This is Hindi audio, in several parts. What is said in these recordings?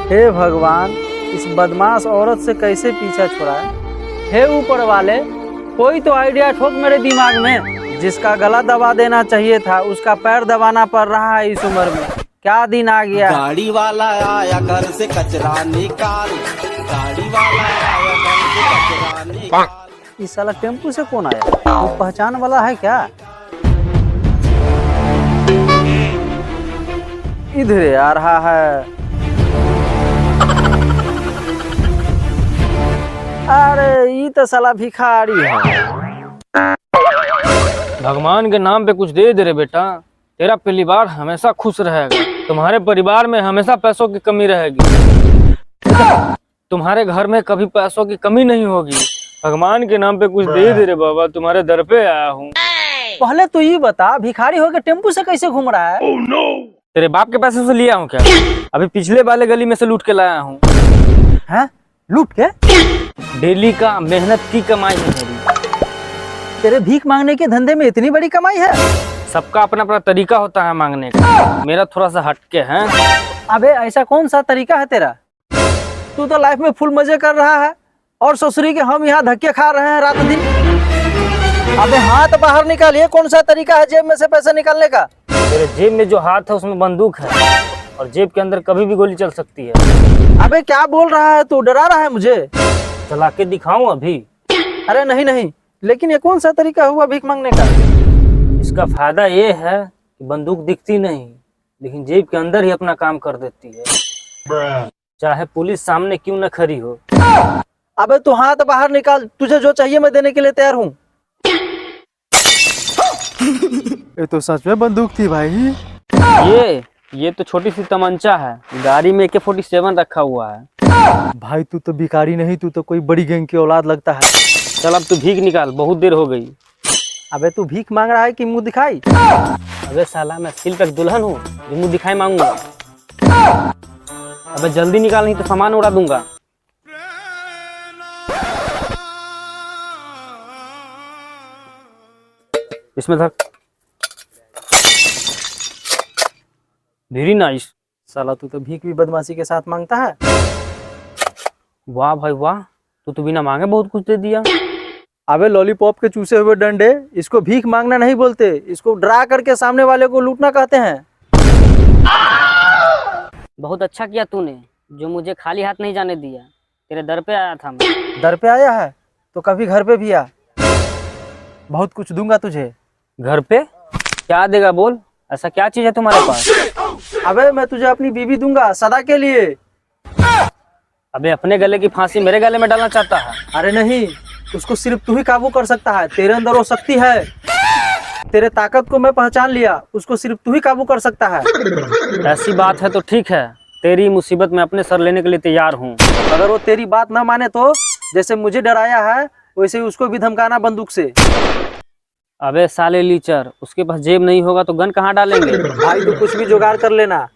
हे भगवान, इस बदमाश औरत से कैसे पीछा छुड़ाए। हे ऊपर वाले, कोई तो आइडिया ठोक मेरे दिमाग में। जिसका गला दबा देना चाहिए था उसका पैर दबाना पड़ रहा है इस उम्र में। क्या दिन आ गया। गाड़ी वाला आया घर से कचरा निकाल, गाड़ी वाला आया घर से कचरा निकाल। इस साला टेम्पू से कौन आया? वो पहचान वाला है क्या? इधर आ रहा है। अरे ये तो साला भिखारी है। भगवान के नाम पे कुछ दे दे रे बेटा। तेरा परिवार हमेशा खुश रहेगा। तुम्हारे परिवार में हमेशा पैसों की कमी रहेगी। तुम्हारे घर में कभी पैसों की कमी नहीं होगी। भगवान के नाम पे कुछ दे दे रे बाबा, तुम्हारे दर पे आया हूँ। पहले तो ये बता, भिखारी होकर टेम्पू से कैसे घूम रहा है? तेरे बाप के पैसे से लिया हूँ क्या? अभी पिछले वाले गली में से लूट के लाया हूँ। हैं? लूट के? डेली का मेहनत की कमाई है मेरी। तेरे भीख मांगने के धंधे में इतनी बड़ी कमाई है? सबका अपना अपना तरीका होता है मांगने का, मेरा थोड़ा सा हटके है। अबे ऐसा कौन सा तरीका है तेरा? तू तो लाइफ में फुल मजे कर रहा है और ससुरी के हम यहाँ धक्के खा रहे हैं रात दिन। अबे हाथ बाहर निकालिए, कौन सा तरीका है जेब में से पैसा निकालने का? तेरे जेब में जो हाथ है उसमें बंदूक है और जेब के अंदर कभी भी गोली चल सकती है। अबे क्या बोल रहा है तू? डरा रहा है मुझे? चला के दिखाऊं अभी? अरे नहीं नहीं, लेकिन ये कौन सा तरीका हुआ भीख मांगने का? इसका फायदा ये है कि बंदूक दिखती नहीं लेकिन जेब के अंदर ही अपना काम कर देती है, चाहे पुलिस सामने क्यों न खड़ी हो। अबे तू हाथ बाहर निकाल, तुझे जो चाहिए मैं देने के लिए तैयार हूँ। ये तो सच में बंदूक थी भाई। ये तो छोटी सी तमंचा है, गाड़ी में AK-47 रखा हुआ है। भाई तू तो भिखारी नहीं, तू तो कोई बड़ी गैंग की औलाद लगता है। चल अब तू भीख निकाल, बहुत देर हो गई। अबे तू भीख मांग रहा है कि मुंह दिखाई? अबे साला मैं सिल पे दुल्हन हूँ जो मुंह दिखाई मांगूंगा? अबे जल्दी निकाल नहीं तो सामान उड़ा दूंगा। इसमें धर। Very nice. साला तू तो भीख भी बदमाशी के साथ मांगता है। वाह भाई वाह, तू तो बिना मांगे बहुत कुछ दे दिया। अबे लॉलीपॉप के चूसे हुए डंडे, इसको भीख मांगना नहीं बोलते, इसको डरा करके सामने वाले को लूटना कहते हैं। बहुत अच्छा किया तूने जो मुझे खाली हाथ नहीं जाने दिया। तेरे दर पे आया था मैं। दर पे आया है तो कभी घर पे भी आ, बहुत कुछ दूंगा तुझे। घर पे क्या देगा बोल? ऐसा क्या चीज है तुम्हारे पास? अबे मैं तुझे अपनी बीवी दूंगा सदा के लिए। अबे अपने गले की फांसी मेरे गले में डालना चाहता है? अरे नहीं, उसको सिर्फ तू ही काबू कर सकता है। तेरे अंदर वो शक्ति है, तेरे ताकत को मैं पहचान लिया, उसको सिर्फ तू ही काबू कर सकता है। ऐसी बात है तो ठीक है, तेरी मुसीबत में अपने सर लेने के लिए तैयार हूँ। अगर वो तेरी बात ना माने तो जैसे मुझे डराया है वैसे ही उसको भी धमकाना बंदूक से। अबे साले लीचर, उसके पास जेब नहीं होगा तो गन कहाँ डालेंगे? भाई तू कुछ भी जुगाड़ कर लेना,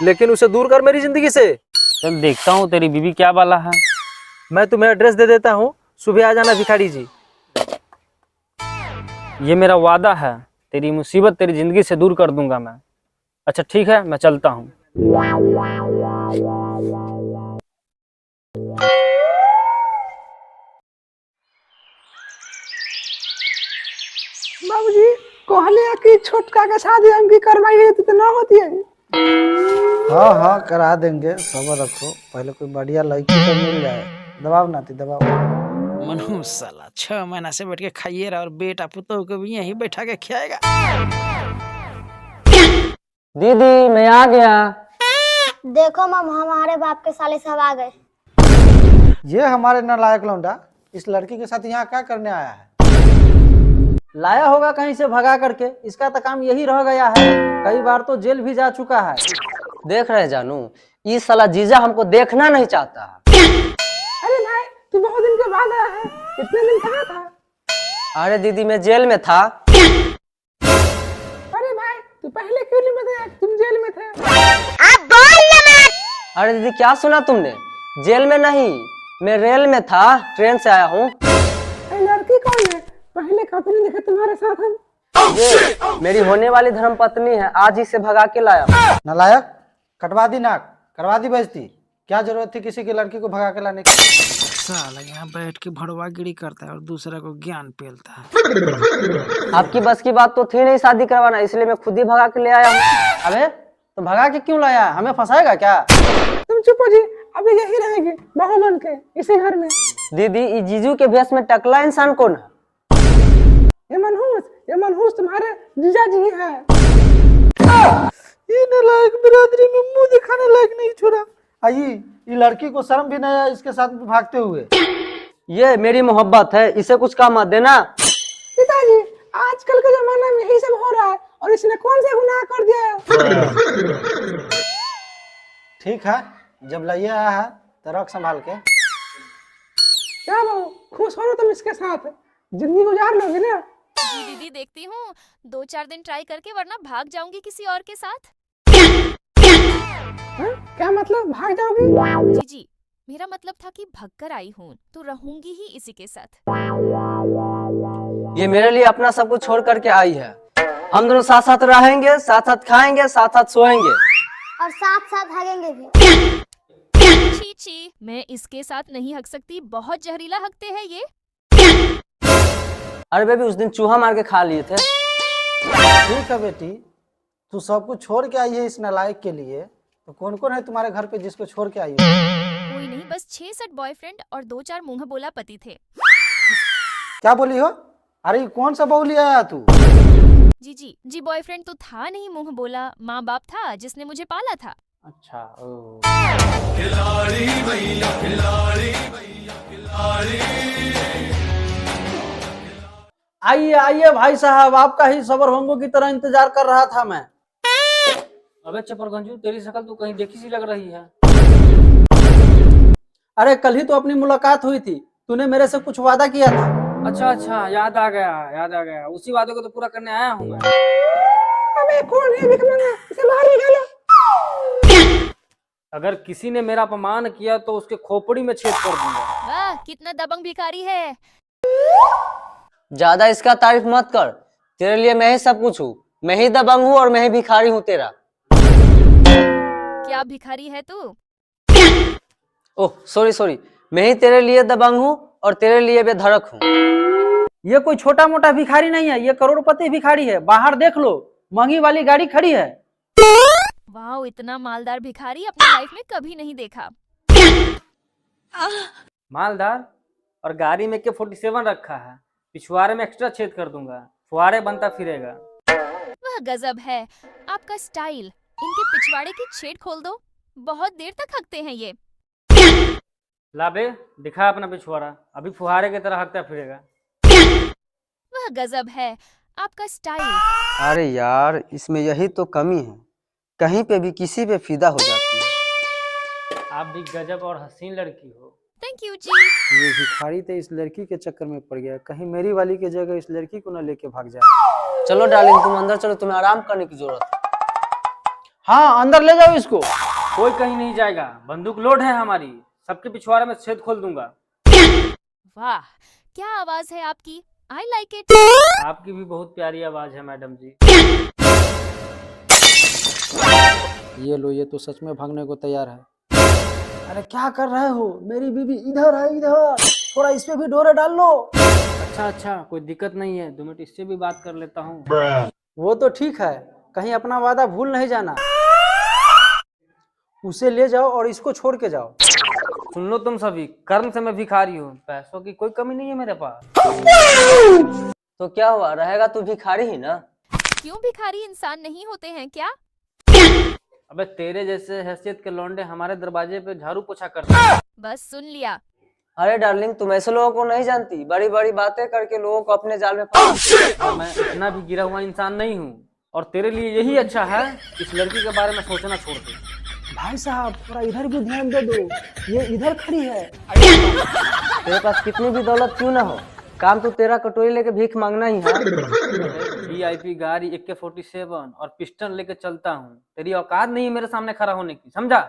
लेकिन उसे दूर कर मेरी जिंदगी से। चल देखता हूँ तेरी बीवी क्या वाला है। मैं तुम्हें एड्रेस दे देता हूँ, सुबह आ जाना भिखारी जी। ये मेरा वादा है, तेरी मुसीबत तेरी जिंदगी से दूर कर दूंगा मैं। अच्छा ठीक है, मैं चलता हूँ। बाबूजी कहले कि छोटका के शादी हमकी करवाई है तो ना होती है। हाँ हाँ करा देंगे, सब्र रखो, पहले कोई बढ़िया लड़की तो मिल जाए। दबाव नाती दबाव। मनु साला 6 महीना से बैठ के खाइए रहा और बेटा पुतोह को भी यहीं बैठा के खिलाएगा। दीदी मैं आ गया। देखो मम, हमारे बाप के साले सब आ गए। ये हमारे नालायक लौंडा इस लड़की के साथ यहाँ क्या करने आया है? लाया होगा कहीं से भगा करके, इसका तो काम यही रह गया है। कई बार तो जेल भी जा चुका है। देख रहे जानू, ये साला जीजा हमको देखना नहीं चाहता। अरे भाई तू बहुत दिन के बाद आया है, इतने दिन कहाँ था? अरे दीदी मैं जेल में था। अरे भाई तू पहले क्यों नहीं बताया तुम जेल में थे? अरे दीदी क्या सुना तुमने? जेल में नहीं, मैं रेल में था, ट्रेन से आया हूँ। लड़की कौन है? पहले कभी नहीं देखा तुम्हारे साथ हम। ये मेरी होने वाली धर्मपत्नी है, आज ही से भगा के लाया। नालायक, कटवा दी नाक, करवा दी बेइज्जती। क्या जरूरत थी किसी की लड़की को भगा के लाने की? साला यहाँ बैठ के भड़वा गिरी करता है और दूसरा को ज्ञान पेलता है। आपकी बस की बात तो थी नहीं शादी करवाना, इसलिए मैं खुद ही भगा के ले आया हूँ। अबे तो भगा के क्यों लाया? हमें फंसाएगा क्या? तुम चुप हो जी, अभी यही रहेगी बहू बन के इसी घर में। दीदी इस जीजू के भेष में टकला इंसान कौन है? ये मनहूस तुम्हारे जीजा जी है। ये नालायक बिरादरी में मुंह दिखाने लायक नहीं छोड़ा। आई ये लड़की को शर्म भी नहीं आया इसके साथ भागते हुए। ये मेरी मोहब्बत है, इसे कुछ काम मत देना। पिताजी आजकल के जमाने में यही सब हो रहा है और इसने कौन सा गुनाह कर दिया है? ठीक है, जब लाइए आया है तो रख संभाल के। क्या बहू खुश हो रहे तुम इसके साथ जिंदगी गुजार लोगे ना? जी दीदी देखती हूँ 2-4 दिन ट्राई करके, वरना भाग जाऊंगी किसी और के साथ। क्या मतलब भाग जाओगी? जी जी, मेरा मतलब था कि भाग कर आई हूँ तो रहूंगी ही इसी के साथ। ये मेरे लिए अपना सब कुछ छोड़ करके आई है। हम दोनों साथ साथ रहेंगे, साथ साथ खाएंगे, साथ साथ सोएंगे और साथ साथ भागेंगे भी। छी छी, मैं इसके साथ नहीं हक सकती, बहुत जहरीला हकते हैं ये। अरे बेबी उस दिन चूहा मार के खा लिए थे। ठीक है बेटी, तू सब कुछ छोड़ के आई है इस नालायक के लिए, तो कौन कौन है तुम्हारे घर पे जिसको छोड़ के आई है? कोई नहीं, बस 6-7 बॉयफ्रेंड और 2-4 मुंह बोला पति थे। क्या बोली हो? अरे ये कौन सा बहू ले आया तू? जी जी जी, बॉयफ्रेंड तो था नहीं मुंह बोला, माँ बाप था जिसने मुझे पाला था। अच्छा आइए आइए भाई साहब, आपका ही सबर होंगो की तरह इंतजार कर रहा था मैं। अबे चपरगंजू, तेरी शक्ल तो कहीं देखी सी लग रही है। अरे कल ही तो अपनी मुलाकात हुई थी, तूने मेरे से कुछ वादा किया था। अच्छा अच्छा, याद आ गया। उसी वादे को तो पूरा करने आया हूँ मैं। अबे कौन है भिखमंगा? इसे बाहर निकालो। अगर किसी ने मेरा अपमान किया तो उसके खोपड़ी में छेद कर दूंगा। वाह कितना दबंग भिखारी है। ज्यादा इसका तारीफ मत कर, तेरे लिए मैं ही सब कुछ हूँ। मैं ही दबंग हूँ और मैं ही भिखारी हूँ तेरा। क्या भिखारी है तू? ओह सॉरी, मैं ही तेरे लिए दबंग हूँ और तेरे लिए बेधड़क हूँ। ये कोई छोटा मोटा भिखारी नहीं है, ये करोड़पति भिखारी है। बाहर देख लो, महंगी वाली गाड़ी खड़ी है। वाह, इतना मालदार भिखारी अपनी लाइफ में कभी नहीं देखा। मालदार? और गाड़ी में AK-47 रखा है, पिछवाड़े में एक्स्ट्रा छेद कर दूंगा, फुहारे बनता फिरेगा। वह गजब है आपका स्टाइल। इनके पिछवाड़े की छेद खोल दो, बहुत देर तक हकते हैं ये। लाबे दिखा अपना पिछवाड़ा, अभी फुहारे की तरह हकता फिरेगा। वह गजब है आपका स्टाइल। अरे यार इसमें यही तो कमी है, कहीं पे भी किसी पे फिदा हो जाती है। आप भी गजब और हसीन लड़की हो। थैंक यू जी। ये भिखारी तो इस लड़की के चक्कर में पड़ गया, कहीं मेरी वाली की जगह इस लड़की को न लेके भाग जाए। चलो डार्लिंग तुम अंदर चलो, तुम्हें आराम करने की जरूरत है। हाँ अंदर ले जाओ इसको। कोई कहीं नहीं जाएगा, बंदूक लोड है हमारी, सबके पिछवाड़े में छेद खोल दूंगा। वाह क्या आवाज है आपकी, आई लाइक इट। आपकी भी बहुत प्यारी आवाज है मैडम जी। ये लो, ये तो सच में भागने को तैयार है। अरे क्या कर रहे हो? मेरी बीबी इधर है, इधर थोड़ा इस पे भी डोरे डाल लो। अच्छा, कोई दिक्कत नहीं है, 2 मिनट इससे भी बात कर लेता हूँ। वो तो ठीक है, कहीं अपना वादा भूल नहीं जाना। उसे ले जाओ और इसको छोड़ के जाओ। सुन लो तुम सभी, कर्म से मैं भिखारी हूँ, पैसों की कोई कमी नहीं है मेरे पास। तो क्या हुआ, रहेगा तू भिखारी ही ना? क्यों भिखारी इंसान नहीं होते हैं क्या? अबे तेरे जैसे हैसियत के लौंडे हमारे दरवाजे पे झाड़ू पोछा करते हैं। बस सुन लिया। अरे डार्लिंग तुम ऐसे लोगों को नहीं जानती, बड़ी बड़ी बातें करके लोगों को अपने जाल में फंसा। मैं इतना भी गिरा हुआ इंसान नहीं हूँ, और तेरे लिए यही अच्छा है इस लड़की के बारे में सोचना छोड़ दे। भाई साहब थोड़ा इधर भी ध्यान दे दो, ये इधर खड़ी है। तेरे पास कितनी भी दौलत क्यों ना हो, काम तो तेरा कटोरी लेके भीख मांगना ही है। VIP गाड़ी, AK-47 और पिस्टल लेके चलता हूँ, तेरी औकात नहीं है मेरे सामने खड़ा होने की, समझा?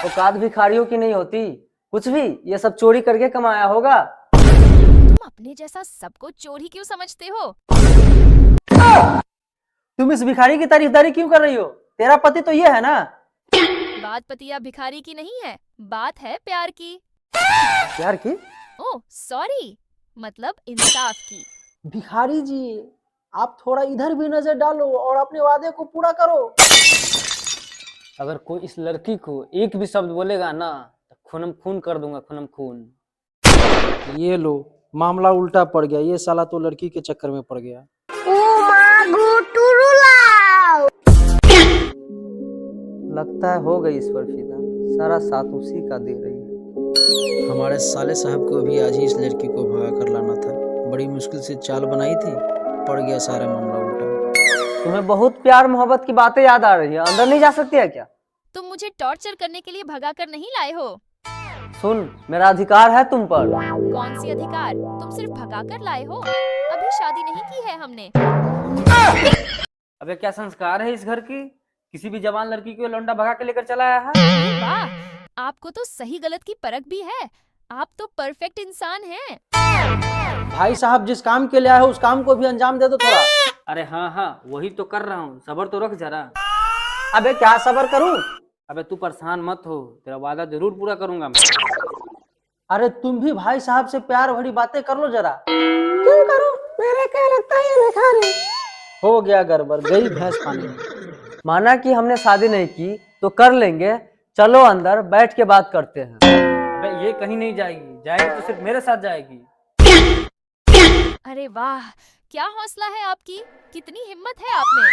औकात भिखारियों की नहीं होती, कुछ भी ये सब चोरी करके कमाया होगा। तुम अपने जैसा सबको चोर ही क्यों समझते हो? तुम इस भिखारी की तारीफदारी क्यों कर रही हो? तेरा पति तो ये है ना? बात पतिया भिखारी की नहीं है, बात है प्यार की। प्यार की? ओह सॉरी, मतलब इंसाफ की। भिखारी जी, आप थोड़ा इधर भी नजर डालो और अपने वादे को पूरा करो। अगर कोई इस लड़की को एक भी शब्द बोलेगा ना तो खूनम खून कर दूंगा, खूनम खून। ये लो, मामला उल्टा पड़ गया। ये साला तो लड़की के चक्कर में पड़ गया। लगता है हो गई इस पर फिदा, सारा साथ उसी का दे रही है। हमारे साले साहब को भी आज ही इस लड़की को भगा कर लाना था। बड़ी मुश्किल से चाल बनाई थी, पड़ गया सारा मामला उल्टा। तुम्हें बहुत प्यार मोहब्बत की बातें याद आ रही है, अंदर नहीं जा सकती है क्या? तुम मुझे टॉर्चर करने के लिए भगा कर नहीं लाए हो। सुन, मेरा अधिकार है तुम पर। कौन सी अधिकार? तुम सिर्फ भगा कर लाए हो, अभी शादी नहीं की है हमने। अबे क्या संस्कार है इस घर की? किसी भी जवान लड़की को लौंडा भगा के लेकर चला आया है। अरे वाह, आपको तो सही गलत की परख भी है। आप तो परफेक्ट इंसान हैं। भाई साहब, जिस काम के लिए आए हो उस काम को भी अंजाम दे दो थोड़ा। अरे हाँ हाँ, वही तो कर रहा हूँ, सबर तो रख जरा। अबे क्या सबर करूं? अबे तू परेशान मत हो, तेरा वादा जरूर पूरा करूंगा मैं। अरे तुम भी भाई साहब से प्यार भरी बातें कर लो जरा। क्यों करो? मेरा क्या लगता है ये भिखारी? हो गया गड़बड़, गई भैंस पानी में। माना कि हमने शादी नहीं की तो कर लेंगे, चलो अंदर बैठ के बात करते हैं। अबे ये कहीं नहीं जाएगी, जाएगी तो सिर्फ मेरे साथ जाएगी। अरे वाह, क्या हौसला है आपकी, कितनी हिम्मत है आप में।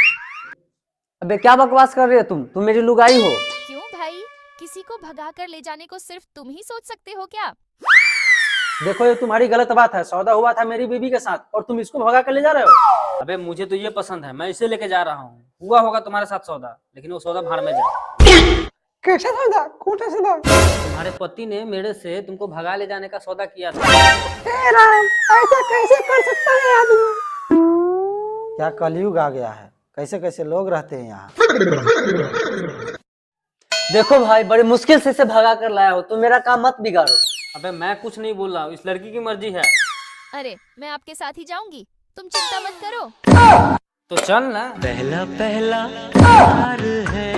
अबे क्या बकवास कर रही है तुम मेरी लुगाई हो। क्यों भाई, किसी को भगा कर ले जाने को सिर्फ तुम ही सोच सकते हो क्या? देखो ये तुम्हारी गलत बात है। सौदा हुआ था मेरी बीबी के साथ और तुम इसको भगा कर ले जा रहे हो। अबे मुझे तो ये पसंद है, मैं इसे लेके जा रहा हूँ। हुआ होगा तुम्हारे साथ सौदा, लेकिन वो सौदा भाड़ में जाए। कैसा सौदा? कौन सा सौदा? तुम्हारे पति ने मेरे से तुमको भगा ले जाने का सौदा किया था। हे राम, ऐसा कैसे कर सकता है आदमी? क्या कलयुग आ गया है, कैसे कैसे लोग रहते हैं यहाँ। देखो भाई, बड़ी मुश्किल से इसे भगा कर लाया हो, तुम मेरा काम मत बिगाड़ो। अबे मैं कुछ नहीं बोल रहा हूँ, इस लड़की की मर्जी है। अरे मैं आपके साथ ही जाऊंगी, तुम चिंता मत करो। तो चल ना। पहला पहला प्यार है,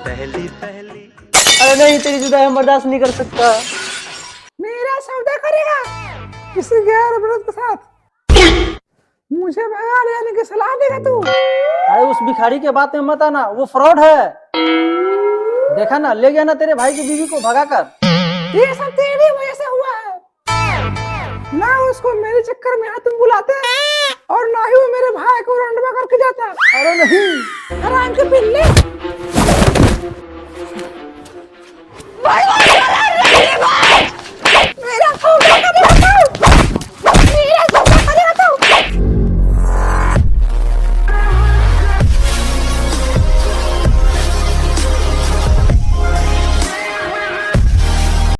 पहली पहली। अरे नहीं, तेरी जुदाई हम बर्दाश्त नहीं कर सकता। मेरा सौदा करेगा किसी गैर मर्द के साथ? मुझे भगा ले जाने की सलाह देगा तू? अरे उस भिखारी के बात में मत आना, वो फ्रॉड है। देखा ना, ले गया ना तेरे भाई की बीवी को भगा कर। ये सब तेरी वजह से हुआ है। ना उसको मेरे चक्कर में यहाँ तुम बुलाते और ना ही वो मेरे भाई को रंडवा करके जाता। अरे नहीं, हराम के पिल्ले।